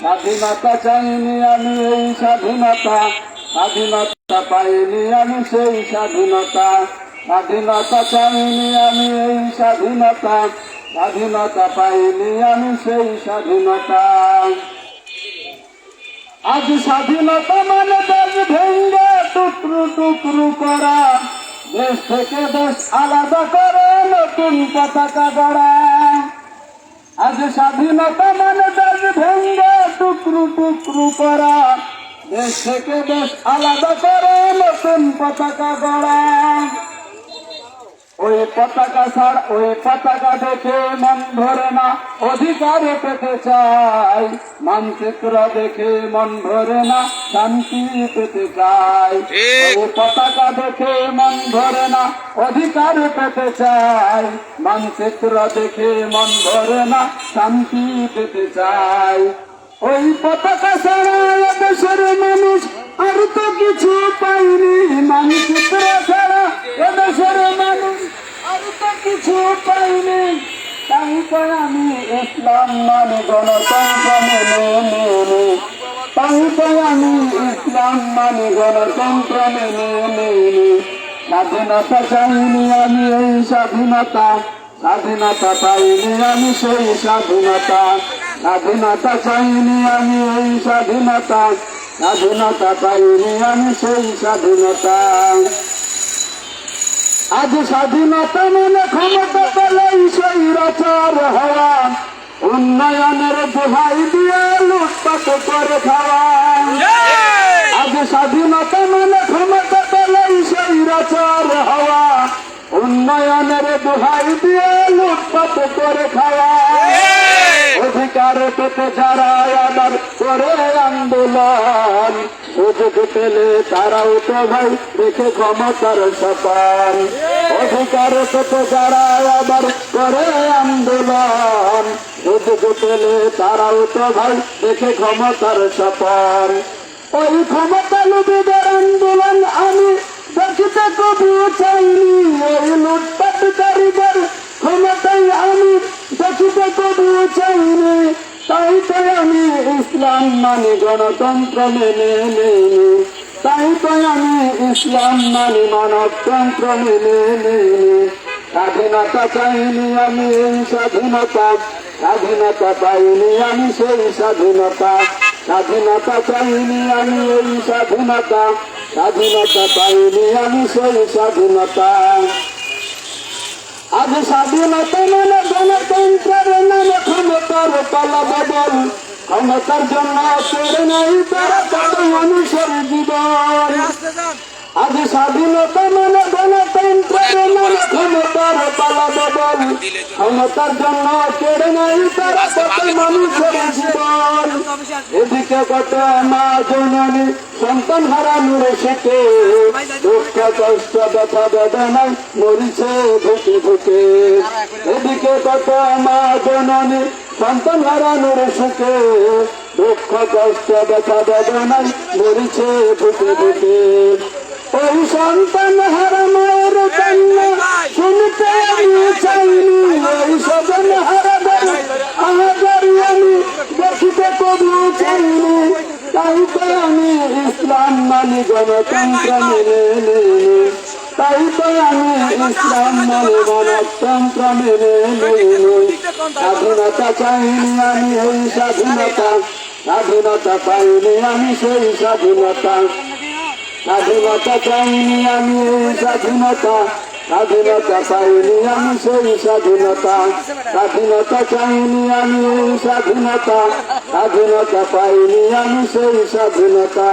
স্বাধীনতা চাইনি আমি এই স্বাধীনতা, স্বাধীনতা পাইনি আমি সেই স্বাধীনতা। স্বাধীনতা চাইনি আমি এই স্বাধীনতা, স্বাধীনতা পাইনি আমি সেই স্বাধীনতা। আজ স্বাধীনতা মানে দেশ ভেঙ্গে টুকরো টুকরো করা, দেশ থেকে দেশ আলাদা করে নতুন পতাকা গড়া। আজ স্বাধীনতা মানে দেশ ভেঙ্গে টুকরো টুকরো করা, দেশ থেকে দেশ আলাদা করে নতুন পতাকা গড়া। ওই পতাকা ছাড়, ওই পতাকা দেখে মন ভরে না, অধিকার পেতে চাই। মানচিত্র দেখে মন ভরে না, শান্তি পেতে চাই। ওই পতাকা দেখে মন ভরে না, অধিকার পেতে চাই। মানচিত্র দেখে মন ভরে না, শান্তি পেতে চাই। ওই পতাকা ছাড়া দেশের মানুষ আর তো কিছু পাইনি। মানচিত্র ছাড়া এদেশের মানুষ আর তো কিছু পাইনি। তাই তো আমি ইসলাম মানে গণতন্ত্র মেনে নিই। তাই তো আমি ইসলাম মানে গণতন্ত্র মেনে নিই। স্বাধীনতা চাইনি আমি এই স্বাধীনতা, স্বাধীনতা পাইনি আমি সেই স্বাধীনতা। স্বাধীনতা চাইনি আমি এই স্বাধীনতা, স্বাধীনতা পাইনি আমি সেই স্বাধীনতা। আজ স্বাধীনতা মানে ক্ষমতা পেলেই স্বৈরাচার হওয়া, উন্নয়নের দোহাই দিয়ে লুটপাট করে খাওয়া। আজ স্বাধীনতা মানে ক্ষমতা পেলেই স্বৈরাচার হওয়া, উন্নয়নের দোহাই দিয়ে লুটপাট করে খাওয়া। অধিকার পেতে যারা আবার করে আন্দোলন, সুযোগ পেলে তারাও তো ভাই দেখে ক্ষমতার সপান। অধিকার পেতে যারা আবার করে আন্দোলন, সুযোগ পেলে তারাও তো ভাই দেখে ক্ষমতার সপান। ওই ক্ষমতা লোভীদের আন্দোলন আমি দেখিতে কবু চাইনি। ওই লুটপাটকারীদের ক্ষমতাই আমি দেখিতে কবু চাইনি। তাই তো আমি ইসলাম মানি গণতন্ত্র মেনে নিই। তাই তো আমি ইসলাম মানি মানবতন্ত্র মেনে নিই। স্বাধীনতা চাইনি আমি এই স্বাধীনতা, স্বাধীনতা পাইনি আমি সেই স্বাধীনতা। স্বাধীনতা চাইনি আমি এই স্বাধীনতা, স্বাধীনতা পাইনি আমি সেই স্বাধীনতা। আজ স্বাধীনতা মানে গণতন্ত্রের নামে ক্ষমতার পালাবদল, ক্ষমতার জন্য ছেড়ে নাই তারা কত মানুষের জীবন। আজ স্বাধীনতা মানে গণতন্ত্রের নামে ক্ষমতার পালাবদল, ক্ষমতার জন্য ছেড়ে নাই তারা কত মানুষের জীবন। এদিকে কত মা জননী সন্তান হারানোর শোকে, দুঃখ কষ্ট ব্যথা বেদনায় মরিছে ধুকে ধুকে। এদিকে কত মা জননী সন্তান হারানোর শোকে, দুঃখ কষ্ট ব্যথা বেদনায় মরিছে ধুকে ধুকে। ওই সন্তান হারা মায়ের কান্না শুনতে আমি চাইনি। ওই স্বজন হারাদের আহাজারি আমি দেখিতে কবু চাইনি। তাই তো আমি ইসলাম মানি গণতন্ত্র মেনে নিই। তাই তো আমি ইসলাম মানি গণতন্ত্র মেনে নিই। স্বাধীনতা চাইনি আমি এই স্বাধীনতা, স্বাধীনতা পাইনি আমি সেই স্বাধীনতা। স্বাধীনতা চাইনি আমি এই স্বাধীনতা, স্বাধীনতা পাইনি আমি সেই স্বাধীনতা। স্বাধীনতা চাইনি আমি এই স্বাধীনতা, স্বাধীনতা পাইনি আমি সেই স্বাধীনতা।